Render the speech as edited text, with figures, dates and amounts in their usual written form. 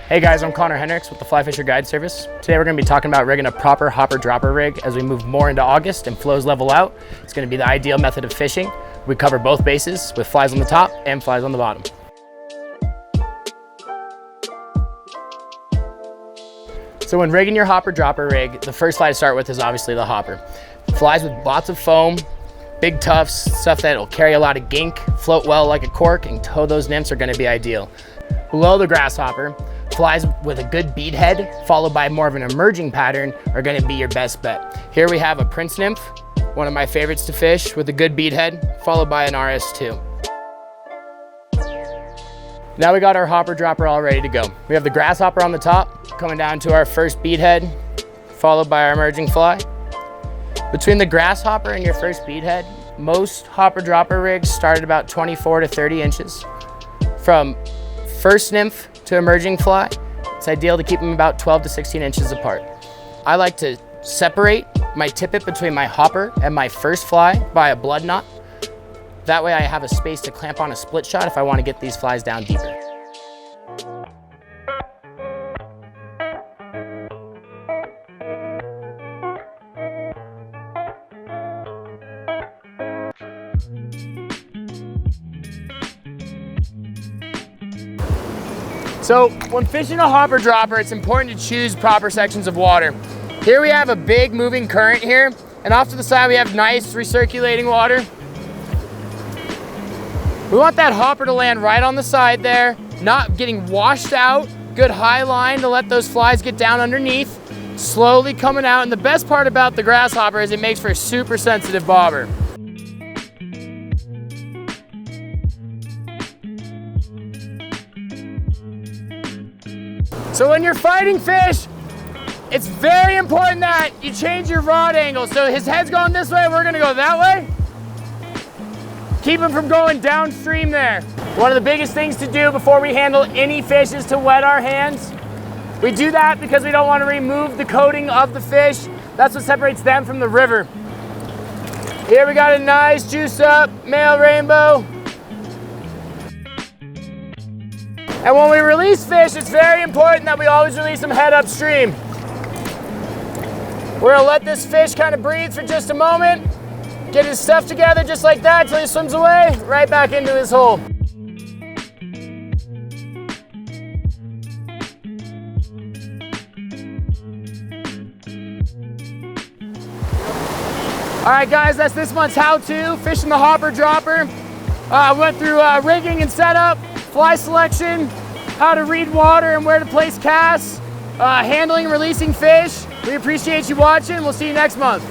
Hey guys, I'm Conor Henricks with the Flyfisher Guide Service. Today we're going to be talking about rigging a proper hopper-dropper rig as we move more into August and flows level out. It's going to be the ideal method of fishing. We cover both bases with flies on the top and flies on the bottom. So when rigging your hopper-dropper rig, the first fly to start with is obviously the hopper. Flies with lots of foam, big tufts, stuff that will carry a lot of gink, float well like a cork, and tow those nymphs are going to be ideal. Below the grasshopper, flies with a good bead head, followed by more of an emerging pattern, are going to be your best bet. Here we have a prince nymph, one of my favorites to fish, with a good bead head, followed by an RS2. Now we got our hopper dropper all ready to go. We have the grasshopper on the top, coming down to our first bead head, followed by our emerging fly. Between the grasshopper and your first bead head, most hopper dropper rigs start at about 24 to 30 inches. From first nymph to emerging fly, it's ideal to keep them about 12 to 16 inches apart. I like to separate my tippet between my hopper and my first fly by a blood knot. That way I have a space to clamp on a split shot if I want to get these flies down deeper. So when fishing a hopper dropper, it's important to choose proper sections of water. Here we have a big moving current here, and off to the side we have nice recirculating water. We want that hopper to land right on the side there, not getting washed out. Good high line to let those flies get down underneath, slowly coming out. And the best part about the grasshopper is it makes for a super sensitive bobber. So when you're fighting fish, it's very important that you change your rod angle. So his head's going this way, we're gonna go that way. Keep him from going downstream there. One of the biggest things to do before we handle any fish is to wet our hands. We do that because we don't want to remove the coating of the fish. That's what separates them from the river. Here we got a nice juice up male rainbow. And when we release fish, it's very important that we always release them head upstream. We're gonna let this fish kind of breathe for just a moment, get his stuff together just like that until he swims away, right back into his hole. All right guys, that's this month's how-to, fishing the hopper dropper. Went through rigging and setup, fly selection, how to read water and where to place casts, handling and releasing fish. We appreciate you watching. We'll see you next month.